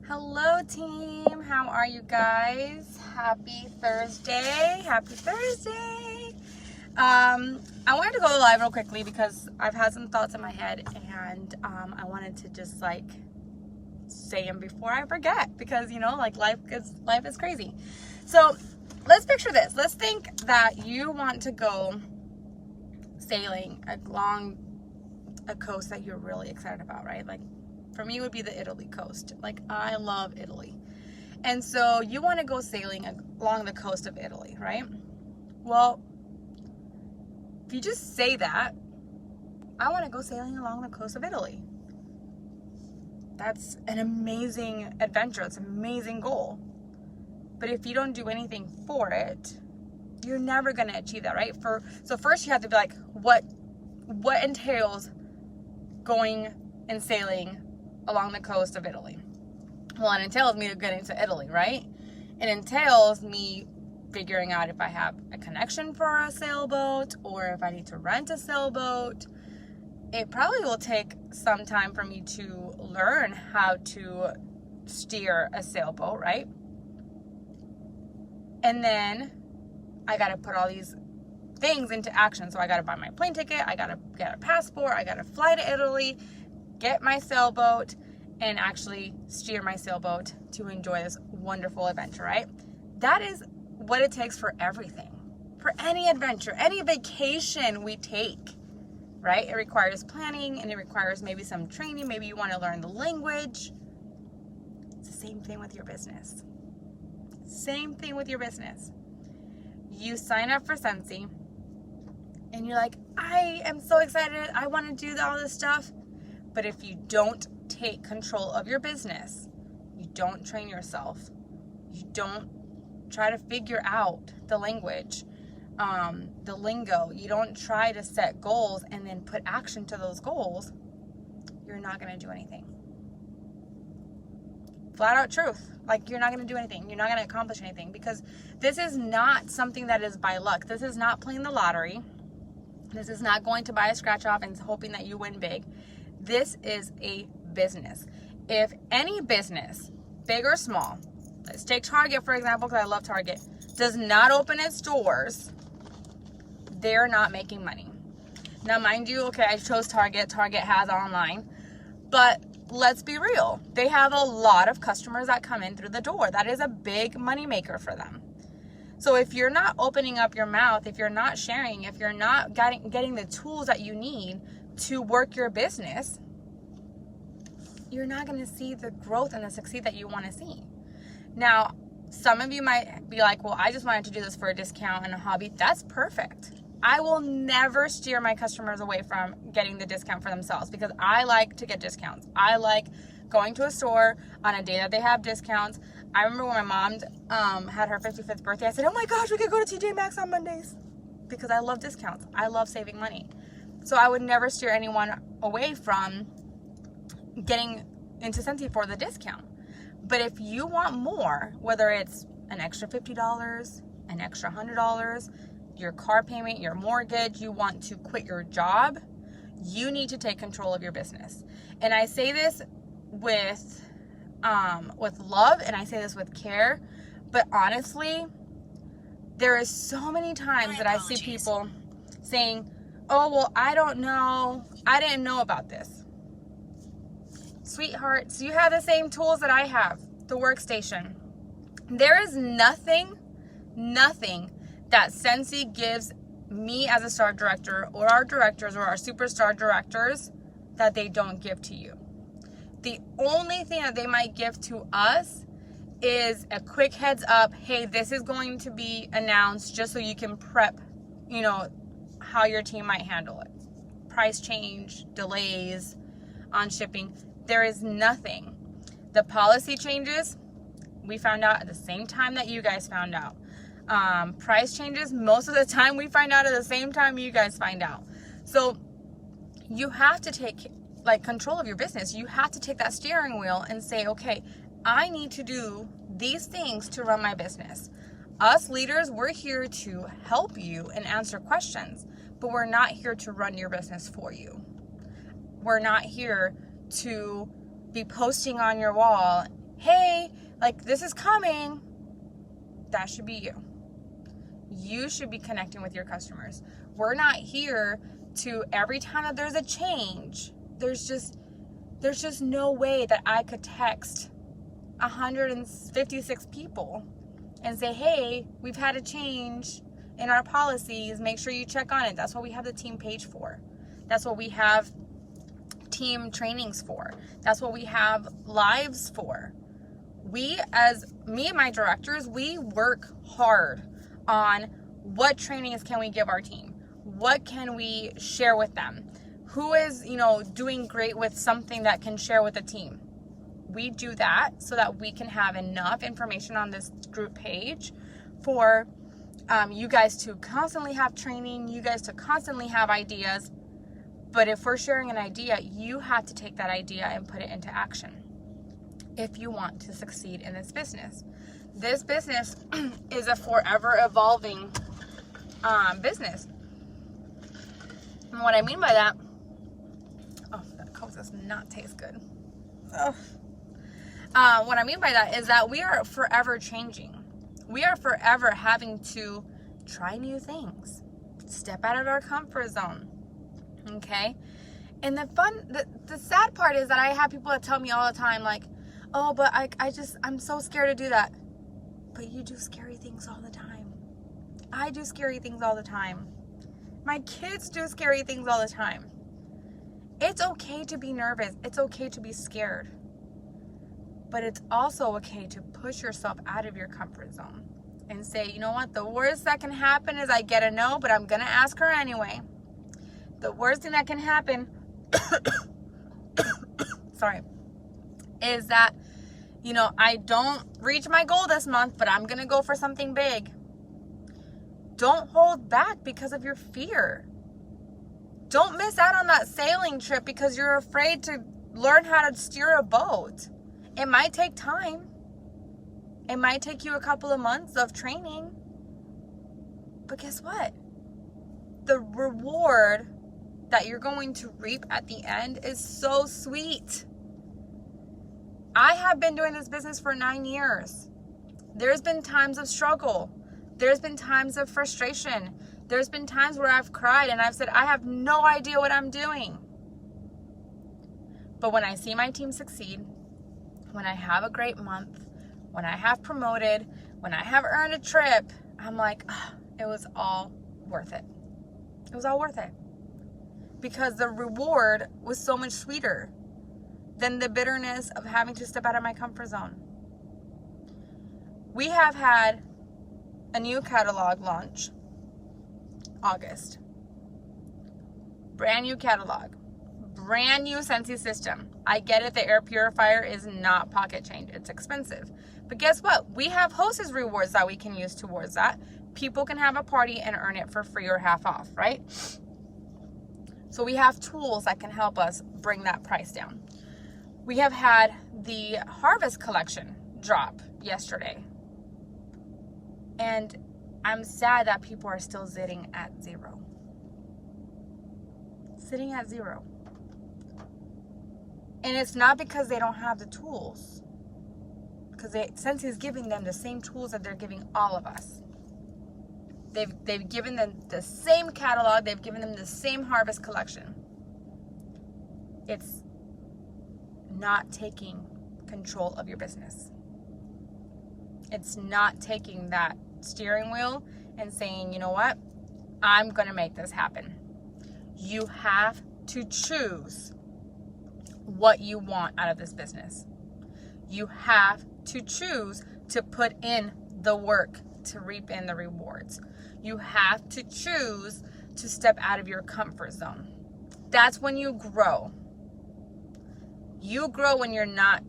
Hello team, how are you guys? Happy Thursday, happy Thursday. I wanted to go live real quickly because I've had some thoughts in my head and I wanted to just say them before I forget because life is crazy. So let's picture this. Let's think that you want to go sailing along a coast that you're really excited about, right? Like for me, it would be the Italy coast. Like I love Italy. And so you want to go sailing along the coast of Italy, right? Well, if you just say that, I want to go sailing along the coast of Italy. That's an amazing adventure. It's an amazing goal. But if you don't do anything for it, you're never going to achieve that, right? So first you have to be like, what entails going and sailing along the coast of Italy? Well, it entails me getting to Italy, right? It entails me figuring out if I have a connection for a sailboat or if I need to rent a sailboat. It probably will take some time for me to learn how to steer a sailboat, right? And then I got to put all these things into action. So I got to buy my plane ticket, I got to get a passport, I got to fly to Italy, get my sailboat, and actually steer my sailboat to enjoy this wonderful adventure, right? That is what it takes for everything. For any adventure, any vacation we take, right? It requires planning and it requires maybe some training. Maybe you want to learn the language. It's the same thing with your business. Same thing with your business. You sign up for Scentsy and you're like, I am so excited. I want to do all this stuff. But if you don't take control of your business, you don't train yourself, you don't try to figure out the language, the lingo, you don't try to set goals and then put action to those goals, you're not going to do anything. Flat out truth. Like you're not going to do anything. You're not going to accomplish anything because this is not something that is by luck. This is not playing the lottery. This is not going to buy a scratch off and hoping that you win big. This is a business. If any business, big or small, let's take Target for example, because I love Target, does not open its doors, they're not making money. Now, mind you, okay, I chose Target. Target has online, but let's be real. They have a lot of customers that come in through the door. That is a big money maker for them. So if you're not opening up your mouth, if you're not sharing, if you're not getting the tools that you need to work your business, you're not going to see the growth and the succeed that you want to see. Now, some of you might be like, well, I just wanted to do this for a discount and a hobby. That's perfect. I will never steer my customers away from getting the discount for themselves because I like to get discounts. I like going to a store on a day that they have discounts. I remember when my mom had her 55th birthday, I said, oh my gosh, we could go to TJ Maxx on Mondays because I love discounts. I love saving money. So I would never steer anyone away from getting into Scentsy for the discount. But if you want more, whether it's an extra $50, an extra $100, your car payment, your mortgage, you want to quit your job, you need to take control of your business. And I say this with love and I say this with care, but honestly, there is so many times that I see people saying, oh, well, I don't know. I didn't know about this. Sweethearts, you have the same tools that I have, the workstation. There is nothing that Scentsy gives me as a star director or our directors or our superstar directors that they don't give to you. The only thing that they might give to us is a quick heads up. Hey, this is going to be announced just so you can prep, how your team might handle it. Price change, delays on shipping. There is nothing. The policy changes, we found out at the same time that you guys found out. Price changes, most of the time we find out at the same time you guys find out. So you have to take control of your business. You have to take that steering wheel and say, okay, I need to do these things to run my business. Us leaders, we're here to help you and answer questions, but we're not here to run your business for you. We're not here to be posting on your wall hey, like this is coming, that should be you. You should be connecting with your customers. We're not here to, every time that there's a change, there's just no way that I could text 156 people and say, hey, we've had a change in our policies, make sure you check on it. That's what we have the team page for. That's what we have team trainings for. That's what we have lives for. We, as me and my directors, we work hard on what trainings can we give our team? What can we share with them? Who is, doing great with something that can share with the team? We do that so that we can have enough information on this group page for you guys to constantly have training, you guys to constantly have ideas. But if we're sharing an idea, you have to take that idea and put it into action if you want to succeed in this business. This business is a forever evolving business. And what I mean by that, that Coke does not taste good. What I mean by that is that we are forever changing. We are forever having to try new things, step out of our comfort zone. Okay? And the sad part is that I have people that tell me all the time, like, oh, but I'm so scared to do that. But you do scary things all the time. I do scary things all the time. My kids do scary things all the time. It's okay to be nervous. It's okay to be scared. But it's also okay to push yourself out of your comfort zone and say, you know what? The worst that can happen is I get a no, but I'm going to ask her anyway. The worst thing that can happen, sorry, is that, I don't reach my goal this month, but I'm going to go for something big. Don't hold back because of your fear. Don't miss out on that sailing trip because you're afraid to learn how to steer a boat. It might take time. It might take you a couple of months of training. But guess what? The reward that you're going to reap at the end is so sweet. I have been doing this business for 9 years. There's been times of struggle. There's been times of frustration. There's been times where I've cried and I've said, I have no idea what I'm doing. But when I see my team succeed, when I have a great month, when I have promoted, when I have earned a trip, I'm like, it was all worth it. It was all worth it. Because the reward was so much sweeter than the bitterness of having to step out of my comfort zone. We have had a new catalog launch, August. Brand new catalog. Brand new Scentsy system. I get it, the air purifier is not pocket change. It's expensive. But guess what? We have hostess rewards that we can use towards that. People can have a party and earn it for free or half off, right? So we have tools that can help us bring that price down. We have had the Harvest collection drop yesterday. And I'm sad that people are still sitting at zero. Sitting at zero. And it's not because they don't have the tools. Because Scentsy is giving them the same tools that they're giving all of us. They've given them the same catalog. They've given them the same Harvest collection. It's not taking control of your business. It's not taking that steering wheel and saying, you know what? I'm going to make this happen. You have to choose what you want out of this business. You have to choose to put in the work to reap in the rewards. You have to choose to step out of your comfort zone. That's when you grow. You grow when you're not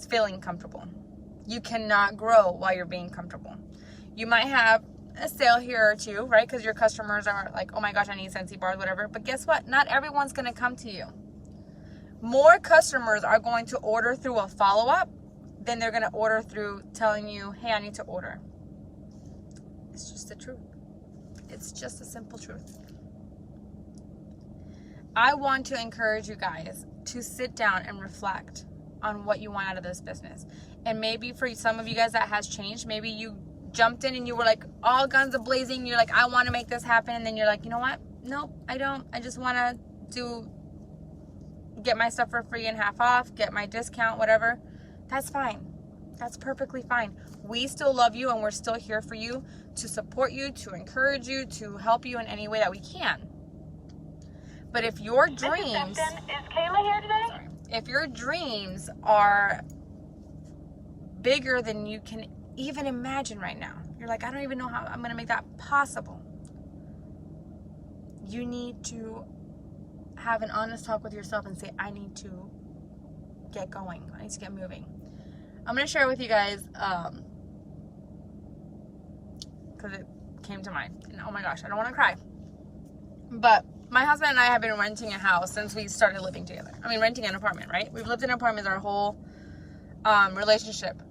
feeling comfortable. You cannot grow while you're being comfortable. You might have a sale here or two, right? Because your customers are like, oh my gosh, I need Scentsy bars, whatever. But guess what? Not everyone's going to come to you. More customers are going to order through a follow-up than they're going to order through telling you, hey, I need to order. It's just the truth. It's just a simple truth. I want to encourage you guys to sit down and reflect on what you want out of this business. And maybe for some of you guys that has changed. Maybe you jumped in and you were like all guns a-blazing. You're like, I want to make this happen. And then you're like, you know what? Nope, I don't. I just want to get my stuff for free and half off, get my discount, whatever. That's fine. That's perfectly fine. We still love you and we're still here for you to support you, to encourage you, to help you in any way that we can. But if your dreams... Is Kayla here today? Sorry. If your dreams are bigger than you can even imagine right now, you're like, I don't even know how I'm going to make that possible. You need to have an honest talk with yourself and say, I need to get going. I need to get moving. I'm going to share with you guys, because it came to mind. And oh my gosh, I don't want to cry. But my husband and I have been renting a house since we started living together. I mean, renting an apartment, right? We've lived in apartments our whole relationship.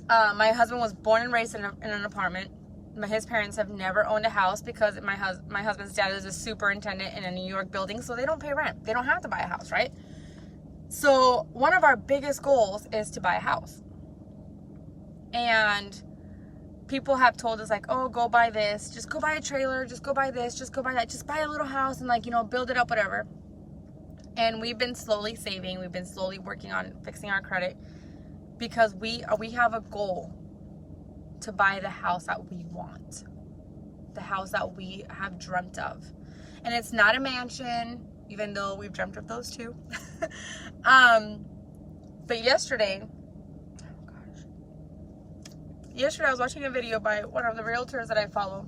My husband was born and raised in an apartment. His parents have never owned a house because my husband's dad is a superintendent in a New York building, so they don't pay rent. They don't have to buy a house, right? So one of our biggest goals is to buy a house. And people have told us like, oh, go buy this, just go buy a trailer, just go buy this, just go buy that, just buy a little house and like, you know, build it up, whatever. And we've been slowly saving. We've been slowly working on fixing our credit because we have a goal to buy the house that we want, the house that we have dreamt of. And it's not a mansion, even though we've dreamt of those too. But yesterday I was watching a video by one of the realtors that I follow,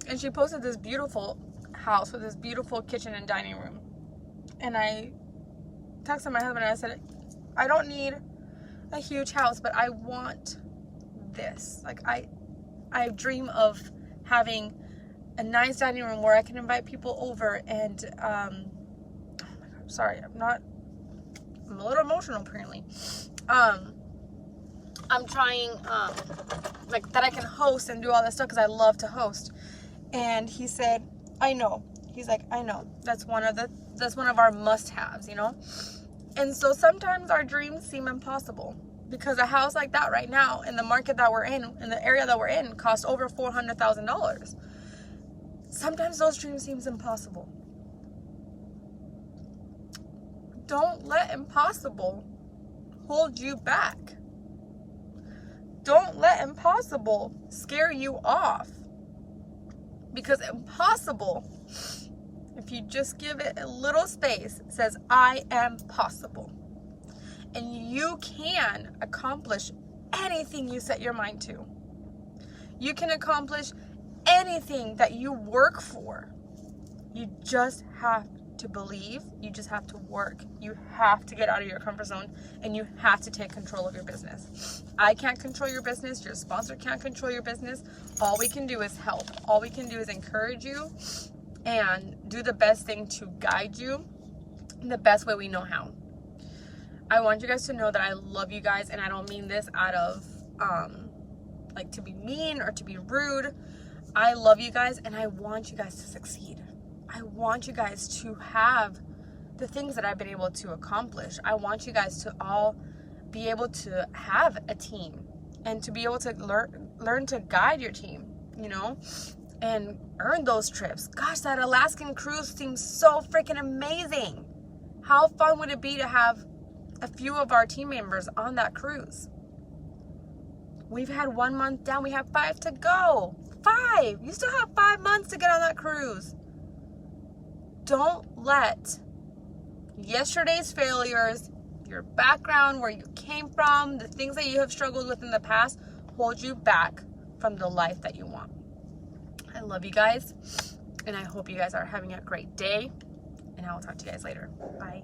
and she posted this beautiful house with this beautiful kitchen and dining room. And I texted my husband and I said, I don't need a huge house, but I want this. Like I dream of having a nice dining room where I can invite people over and oh my God, sorry, I'm a little emotional apparently. I'm trying like that I can host and do all this stuff because I love to host. And he said, I know. He's like, I know. That's one of our must-haves, you know? And so sometimes our dreams seem impossible because a house like that right now in the market that we're in the area that we're in, costs over $400,000. Sometimes those dreams seem impossible. Don't let impossible hold you back. Don't let impossible scare you off. Because impossible, if you just give it a little space, it says, I am possible. And you can accomplish anything you set your mind to. You can accomplish anything that you work for. You just have to believe. You just have to work. You have to get out of your comfort zone and you have to take control of your business. I can't control your business. Your sponsor can't control your business. All we can do is help. All we can do is encourage you and do the best thing to guide you in the best way we know how. I want you guys to know that I love you guys, and I don't mean this out of like to be mean or to be rude. I love you guys and I want you guys to succeed. I want you guys to have the things that I've been able to accomplish. I want you guys to all be able to have a team and to be able to learn to guide your team, you know, and earn those trips. Gosh, that Alaskan cruise seems so freaking amazing. How fun would it be to have a few of our team members on that cruise? We've had 1 month down. We have 5 to go. 5. You still have 5 months to get on that cruise. Don't let yesterday's failures, your background, where you came from, the things that you have struggled with in the past, hold you back from the life that you want. I love you guys, and I hope you guys are having a great day, and I will talk to you guys later. Bye.